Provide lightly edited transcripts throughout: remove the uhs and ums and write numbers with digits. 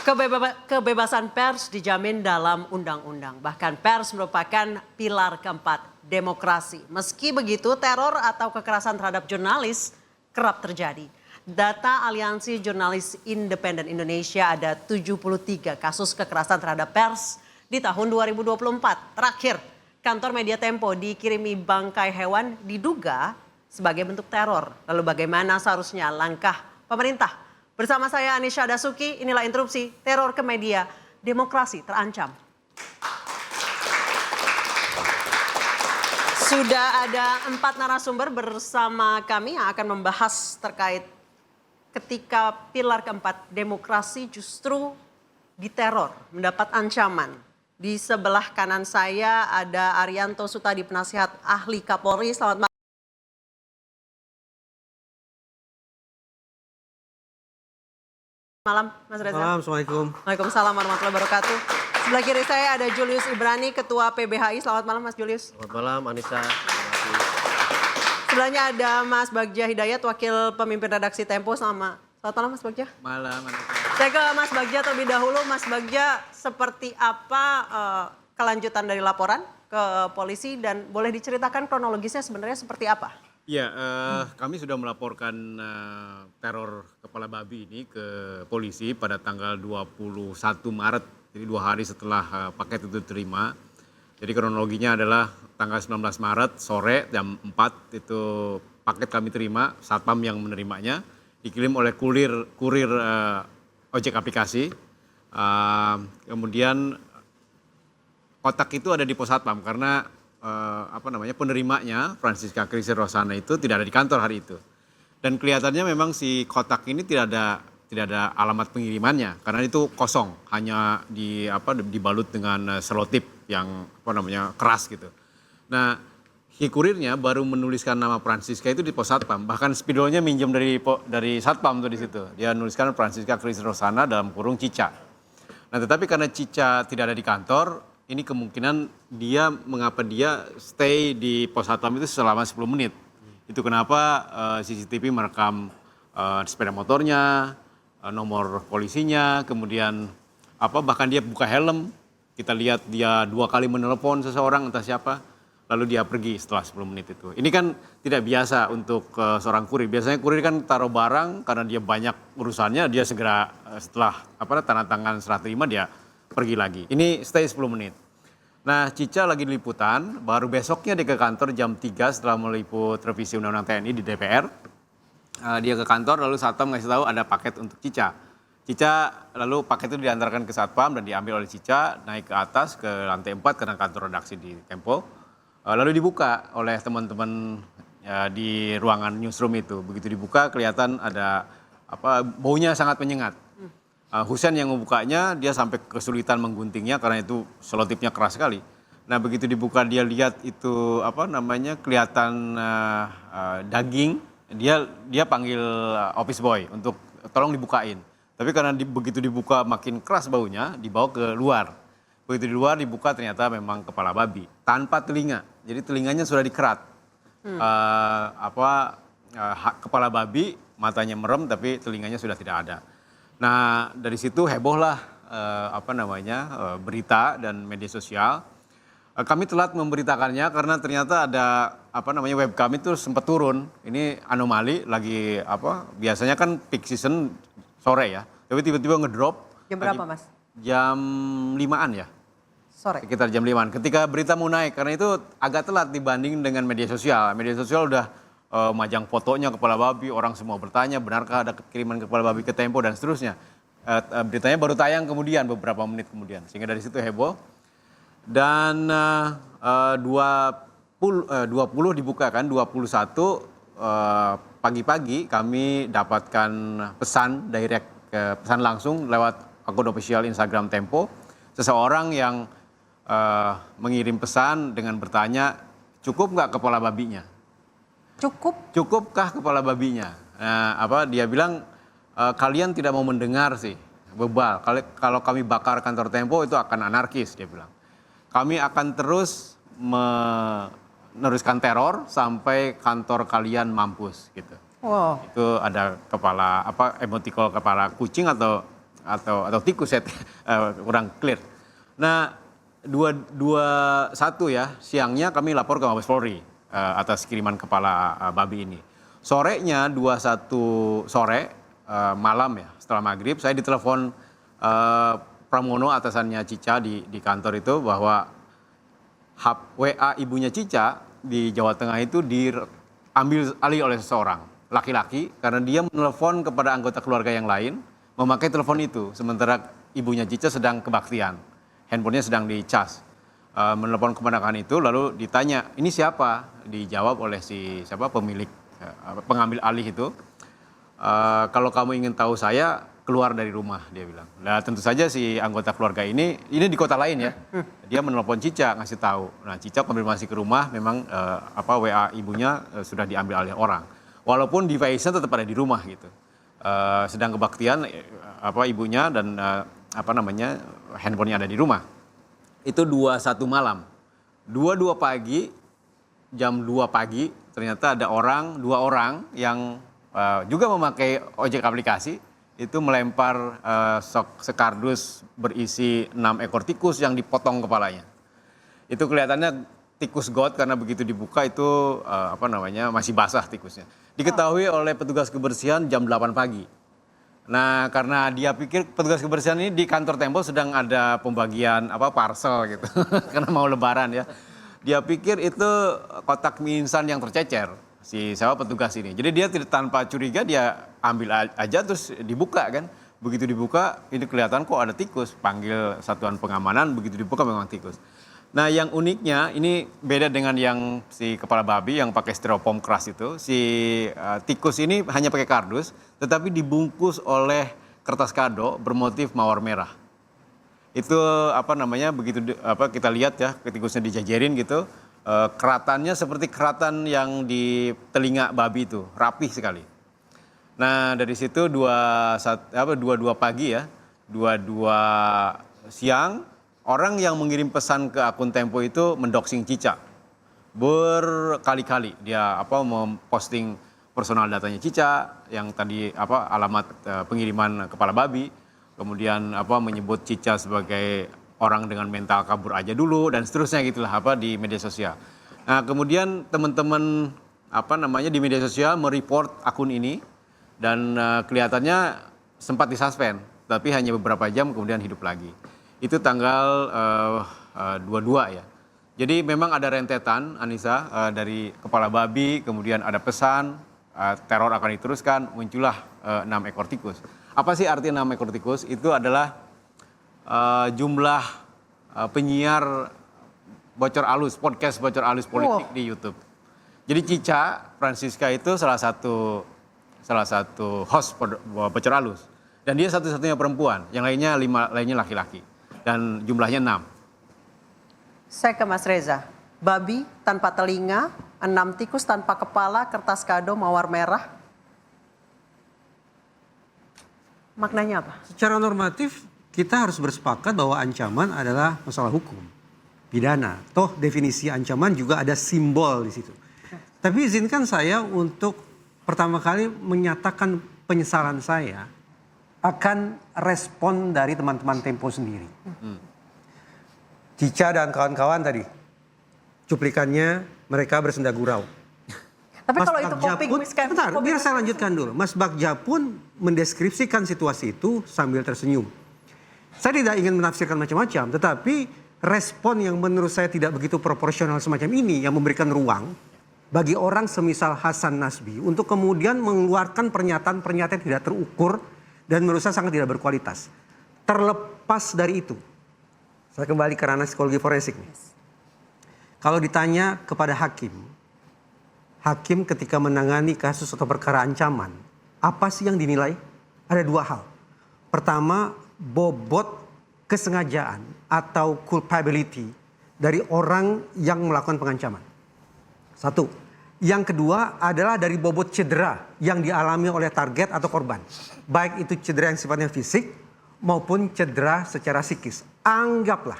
Kebebasan pers dijamin dalam undang-undang. Bahkan pers merupakan pilar keempat demokrasi. Meski begitu, teror atau kekerasan terhadap jurnalis kerap terjadi. Data Aliansi Jurnalis Independen Indonesia ada 73 kasus kekerasan terhadap pers di tahun 2024. Terakhir, kantor Media Tempo dikirimi bangkai hewan diduga sebagai bentuk teror. Lalu bagaimana seharusnya langkah pemerintah? Bersama saya Anisha Dasuki, inilah interupsi teror ke media, demokrasi terancam. Sudah ada 4 narasumber bersama kami yang akan membahas terkait ketika pilar keempat demokrasi justru diteror, mendapat ancaman. Di sebelah kanan saya ada Arianto Sutadi, penasihat ahli Kapolri. Selamat malam, Mas Reza. Malam, Assalamualaikum. Waalaikumsalam warahmatullahi wabarakatuh. Sebelah kiri saya ada Julius Ibrani, Ketua PBHI. Selamat malam, Mas Julius. Selamat malam, Anissa. Sebelahnya ada Mas Bagja Hidayat, Wakil Pemimpin Redaksi Tempo. Selamat malam, Mas Bagja. Malam, Anissa. Saya ke Mas Bagja terlebih dahulu. Mas Bagja, seperti apa kelanjutan dari laporan ke polisi dan boleh diceritakan kronologisnya sebenarnya seperti apa? Ya, kami sudah melaporkan teror kepala babi ini ke polisi pada tanggal 21 Maret, jadi 2 hari setelah paket itu diterima. Jadi kronologinya adalah tanggal 19 Maret sore jam 4 itu paket kami terima, satpam yang menerimanya, dikirim oleh kurir ojek aplikasi. Kemudian kotak itu ada di pos satpam karena penerimanya Francisca Christine Rosana itu tidak ada di kantor hari itu. Dan kelihatannya memang si kotak ini tidak ada alamat pengirimannya karena itu kosong, hanya dibalut dengan selotip yang keras gitu. Nah, si kurirnya baru menuliskan nama Francisca itu di pos satpam, bahkan spidolnya minjem dari satpam tuh di situ. Dia nuliskan Francisca Christine Rosana dalam kurung Cica. Nah, tetapi karena Cica tidak ada di kantor, ini kemungkinan mengapa dia stay di pos satpam itu selama 10 menit. Itu kenapa CCTV merekam sepeda motornya, nomor polisinya, kemudian bahkan dia buka helm. Kita lihat dia 2 kali menelepon seseorang entah siapa, lalu dia pergi setelah 10 menit itu. Ini kan tidak biasa untuk seorang kurir. Biasanya kurir kan taruh barang karena dia banyak urusannya, dia segera setelah tanda tangan serah terima dia pergi lagi. Ini stay 10 menit. Nah, Cica lagi di liputan, baru besoknya dia ke kantor jam 3 setelah meliput revisi Undang-Undang TNI di DPR. Dia ke kantor lalu satpam ngasih tahu ada paket untuk Cica. Lalu paket itu diantarkan ke satpam dan diambil oleh Cica, naik ke atas ke lantai 4 karena kantor redaksi di Tempo. Lalu dibuka oleh teman-teman di ruangan newsroom itu. Begitu dibuka kelihatan ada baunya sangat menyengat. Husein yang membukanya, dia sampai kesulitan mengguntingnya karena itu selotipnya keras sekali. Nah, begitu dibuka dia lihat itu kelihatan daging, dia panggil office boy untuk tolong dibukain. Tapi karena begitu dibuka makin keras baunya, dibawa ke luar. Begitu di luar dibuka ternyata memang kepala babi tanpa telinga. Jadi telinganya sudah dikerat. Kepala babi, matanya merem tapi telinganya sudah tidak ada. Nah, dari situ hebohlah berita dan media sosial. Kami telat memberitakannya karena ternyata ada web kami itu sempat turun. Ini anomali lagi biasanya kan peak season sore ya. Tapi tiba-tiba ngedrop. Jam berapa, Mas? Jam 5-an ya. Sore. Sekitar jam 5-an. Ketika berita mau naik karena itu agak telat dibanding dengan media sosial. Media sosial udah majang fotonya kepala babi, orang semua bertanya benarkah ada kiriman kepala babi ke Tempo dan seterusnya. Beritanya baru tayang kemudian beberapa menit kemudian, sehingga dari situ heboh. Dan 20 dibuka kan, 21 pagi-pagi kami dapatkan pesan pesan langsung lewat akun official Instagram Tempo, seseorang yang mengirim pesan dengan bertanya, cukup nggak kepala babinya? Cukupkah kepala babinya? Nah, dia bilang kalian tidak mau mendengar sih, bebal. Kalau kami bakar kantor Tempo itu akan anarkis, dia bilang. Kami akan terus meneruskan teror sampai kantor kalian mampus gitu. Wow. Itu ada kepala emotikon kepala kucing atau atau tikus ya, kurang clear. Nah, 21 ya, siangnya kami lapor ke Mabes Polri atas kiriman kepala babi ini. Sorenya 21 sore malam ya, setelah maghrib saya ditelepon Pramono, atasannya Cica di kantor itu, bahwa WA ibunya Cica di Jawa Tengah itu diambil alih oleh seseorang laki-laki karena dia menelpon kepada anggota keluarga yang lain memakai telepon itu, sementara ibunya Cica sedang kebaktian, handphonenya sedang dicas. Menelpon keponakan itu, lalu ditanya, ini siapa? Dijawab oleh siapa pemilik pengambil alih itu, kalau kamu ingin tahu saya, keluar dari rumah, dia bilang. Nah, tentu saja si anggota keluarga ini di kota lain ya, dia menelpon Cica ngasih tahu. Nah, Cica konfirmasi ke rumah, memang WA ibunya sudah diambil alih orang. Walaupun device-nya tetap ada di rumah gitu. Sedang kebaktian ibunya dan handphonenya ada di rumah. Itu 21 malam. 22 pagi, jam 2 pagi, ternyata ada dua orang yang juga memakai ojek aplikasi, itu melempar sekardus berisi 6 ekor tikus yang dipotong kepalanya. Itu kelihatannya tikus got karena begitu dibuka itu masih basah tikusnya. Diketahui oleh petugas kebersihan jam 8 pagi. Nah, karena dia pikir petugas kebersihan ini di kantor Tempo sedang ada pembagian parcel gitu. Karena mau lebaran ya. Dia pikir itu kotak mie instan yang tercecer si petugas ini. Jadi dia tanpa curiga dia ambil aja terus dibuka kan. Begitu dibuka ini kelihatan kok ada tikus. Panggil satuan pengamanan, begitu dibuka memang tikus. Nah, yang uniknya ini beda dengan yang si kepala babi yang pakai styrofoam keras itu. Si tikus ini hanya pakai kardus tetapi dibungkus oleh kertas kado bermotif mawar merah. Itu begitu kita lihat ya, tikusnya dijajarin gitu, keratannya seperti keratan yang di telinga babi itu, rapih sekali. Nah, dari situ 22 pagi ya, 22 siang, orang yang mengirim pesan ke akun Tempo itu mendoxing Cica. Berkali-kali dia memposting personal datanya Cica yang tadi alamat pengiriman kepala babi, kemudian menyebut Cica sebagai orang dengan mental kabur aja dulu dan seterusnya gitulah di media sosial. Nah, kemudian teman-teman di media sosial mereport akun ini dan kelihatannya sempat disuspend, tapi hanya beberapa jam kemudian hidup lagi. Itu tanggal 22 ya. Jadi memang ada rentetan, Anissa, dari kepala babi, kemudian ada pesan, teror akan diteruskan, muncullah 6 ekor tikus. Apa sih arti 6 ekor tikus? Itu adalah jumlah penyiar bocor alus, podcast bocor alus politik di YouTube. Jadi Cica Francisca itu salah satu host bocor alus. Dan dia satu-satunya perempuan, yang lainnya laki-laki. Dan jumlahnya 6. Saya ke Mas Reza. Babi tanpa telinga, 6 tikus tanpa kepala, kertas kado mawar merah. Maknanya apa? Secara normatif kita harus bersepakat bahwa ancaman adalah masalah hukum, pidana. Toh definisi ancaman juga ada simbol di situ. Tapi izinkan saya untuk pertama kali menyatakan penyesalan saya akan respon dari teman-teman Tempo sendiri. Cica dan kawan-kawan tadi, cuplikannya mereka bersenda gurau. Tapi Mas kalau itu Bagja coping pun, miskan. bentar, biar saya lanjutkan dulu. Mas Bagja pun mendeskripsikan situasi itu sambil tersenyum. Saya tidak ingin menafsirkan macam-macam, tetapi respon yang menurut saya tidak begitu proporsional semacam ini yang memberikan ruang bagi orang semisal Hasan Nasbi untuk kemudian mengeluarkan pernyataan-pernyataan tidak terukur dan menurut saya sangat tidak berkualitas. Terlepas dari itu, saya kembali ke ranah psikologi forensik. Kalau ditanya kepada hakim ketika menangani kasus atau perkara ancaman, apa sih yang dinilai? Ada 2 hal. Pertama, bobot kesengajaan atau culpability dari orang yang melakukan pengancaman. 1. Yang kedua adalah dari bobot cedera yang dialami oleh target atau korban. Baik itu cedera yang sifatnya fisik maupun cedera secara psikis. Anggaplah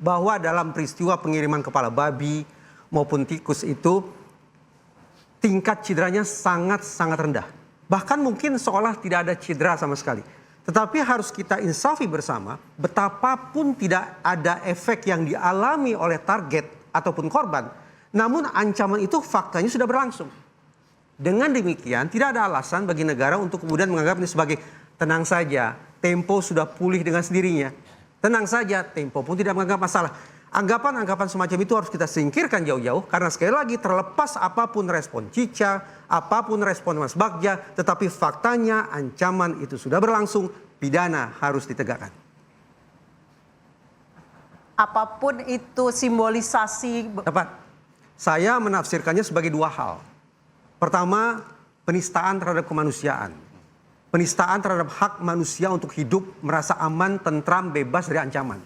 bahwa dalam peristiwa pengiriman kepala babi maupun tikus itu tingkat cederanya sangat-sangat rendah. Bahkan mungkin seolah tidak ada cedera sama sekali. Tetapi harus kita insafi bersama, betapapun tidak ada efek yang dialami oleh target ataupun korban, namun ancaman itu faktanya sudah berlangsung. Dengan demikian, tidak ada alasan bagi negara untuk kemudian menganggap ini sebagai tenang saja, Tempo sudah pulih dengan sendirinya. Tenang saja, Tempo pun tidak menganggap masalah. Anggapan-anggapan semacam itu harus kita singkirkan jauh-jauh, karena sekali lagi terlepas apapun respon Cica, apapun respon Mas Bagja, tetapi faktanya ancaman itu sudah berlangsung, pidana harus ditegakkan. Apapun itu simbolisasi. Tepat. Saya menafsirkannya sebagai dua hal. Pertama, penistaan terhadap kemanusiaan. Penistaan terhadap hak manusia untuk hidup, merasa aman, tentram, bebas dari ancaman.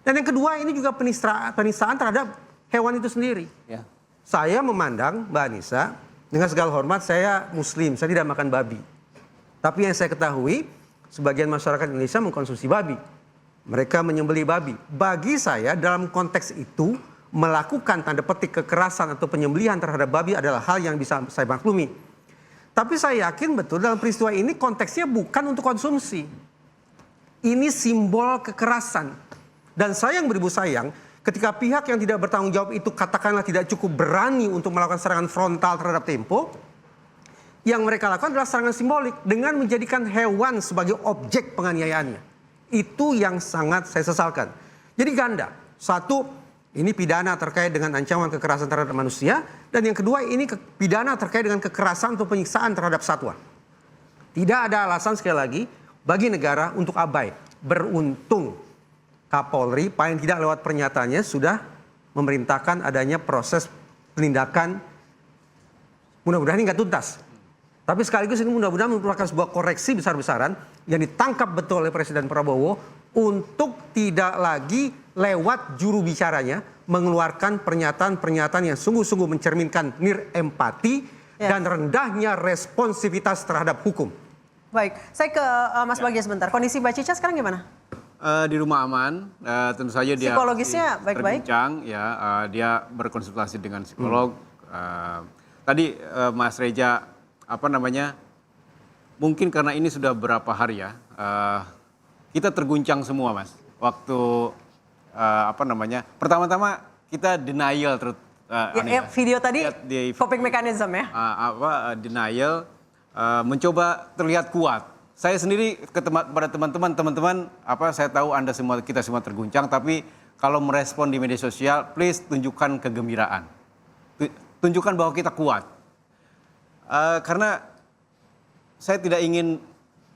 Dan yang kedua, ini juga penistaan terhadap hewan itu sendiri. Ya. Saya memandang, Mbak Anissa, dengan segala hormat, saya Muslim, saya tidak makan babi. Tapi yang saya ketahui, sebagian masyarakat Indonesia mengkonsumsi babi. Mereka menyembelih babi. Bagi saya, dalam konteks itu, melakukan tanda petik kekerasan atau penyembelihan terhadap babi adalah hal yang bisa saya maklumi. Tapi saya yakin betul dalam peristiwa ini konteksnya bukan untuk konsumsi. Ini simbol kekerasan. Dan sayang beribu sayang, ketika pihak yang tidak bertanggung jawab itu katakanlah tidak cukup berani untuk melakukan serangan frontal terhadap Tempo, yang mereka lakukan adalah serangan simbolik dengan menjadikan hewan sebagai objek penganiayaannya. Itu yang sangat saya sesalkan. Jadi ganda. Satu, ini pidana terkait dengan ancaman kekerasan terhadap manusia. Dan yang kedua, ini pidana terkait dengan kekerasan atau penyiksaan terhadap satwa. Tidak ada alasan sekali lagi bagi negara untuk abai. Beruntung Kapolri paling tidak lewat pernyataannya sudah memerintahkan adanya proses penindakan. Mudah-mudahan ini nggak tuntas. Tapi sekaligus ini mudah-mudahan merupakan sebuah koreksi besar-besaran yang ditangkap betul oleh Presiden Prabowo untuk tidak lagi lewat juru bicaranya mengeluarkan pernyataan-pernyataan yang sungguh-sungguh mencerminkan empati dan rendahnya responsivitas terhadap hukum. Baik, saya ke Mas Bagja sebentar. Kondisi Mbak Cica sekarang gimana? Di rumah aman, tentu saja dia psikologisnya baik-baik. Terbincang, ya, dia berkonsultasi dengan psikolog. Tadi Mas Reja, mungkin karena ini sudah berapa hari ya, kita terguncang semua, Mas. Waktu pertama-tama kita denial video tadi coping mechanism ya. Denial, mencoba terlihat kuat. Saya sendiri pada teman-teman, saya tahu Anda semua, kita semua terguncang, tapi kalau merespon di media sosial, please tunjukkan kegembiraan. Tunjukkan bahwa kita kuat. Karena saya tidak ingin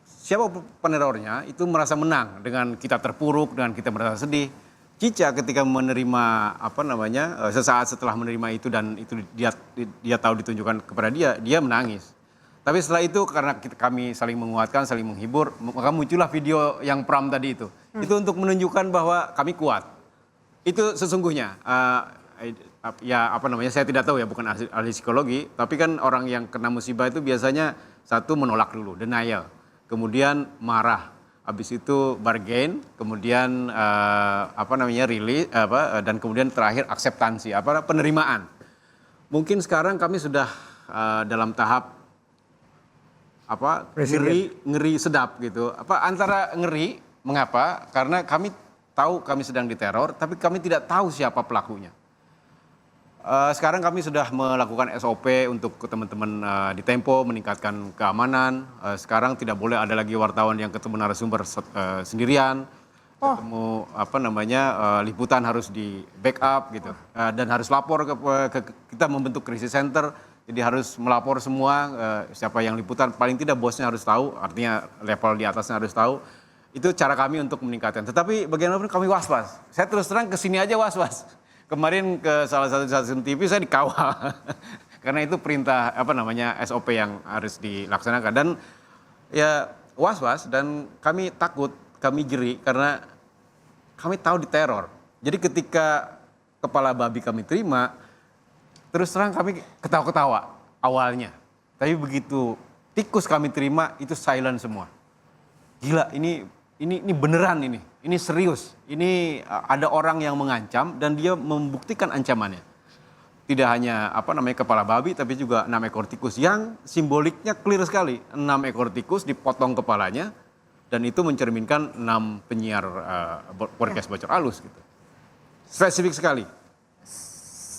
siapa penerornya itu merasa menang dengan kita terpuruk, dengan kita merasa sedih. Cica ketika menerima sesaat setelah menerima itu dan itu dia tahu ditunjukkan kepada dia menangis. Tapi setelah itu karena kami saling menguatkan, saling menghibur, maka muncullah video yang Pram tadi itu. Itu untuk menunjukkan bahwa kami kuat. Itu sesungguhnya. Saya tidak tahu ya, bukan ahli psikologi, tapi kan orang yang kena musibah itu biasanya satu menolak dulu, denial. Kemudian marah. Habis itu bargain, kemudian release, dan kemudian terakhir akseptansi, penerimaan. Mungkin sekarang kami sudah dalam tahap ngeri sedap gitu. Antara ngeri, mengapa? Karena kami tahu kami sedang diteror, tapi kami tidak tahu siapa pelakunya. Sekarang kami sudah melakukan SOP untuk teman-teman di Tempo, meningkatkan keamanan. Sekarang tidak boleh ada lagi wartawan yang ketemu narasumber sendirian. Ketemu liputan harus di backup gitu. Dan harus lapor ke kita membentuk krisis center. Jadi harus melapor semua, siapa yang liputan, paling tidak bosnya harus tahu, artinya level di atasnya harus tahu. Itu cara kami untuk meningkatkan. Tetapi bagaimanapun kami was-was. Saya terus terang kesini aja was-was. Kemarin ke salah satu stasiun TV saya dikawal. Karena itu perintah SOP yang harus dilaksanakan. Dan ya was-was dan kami takut, kami jeri karena kami tahu diteror. Jadi ketika kepala babi kami terima, terus terang kami ketawa-ketawa awalnya. Tapi begitu tikus kami terima itu silent semua. Gila, ini beneran ini. Ini serius. Ini ada orang yang mengancam dan dia membuktikan ancamannya. Tidak hanya kepala babi tapi juga 6 ekor tikus yang simboliknya clear sekali. 6 ekor tikus dipotong kepalanya, dan itu mencerminkan 6 penyiar podcast bocor halus gitu. Spesifik sekali.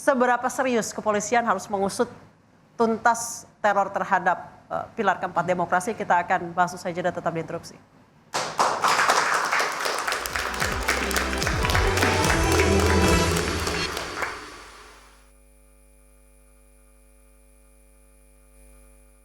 Seberapa serius kepolisian harus mengusut tuntas teror terhadap pilar keempat demokrasi? Kita akan bahas usai jeda, tetap di Interupsi.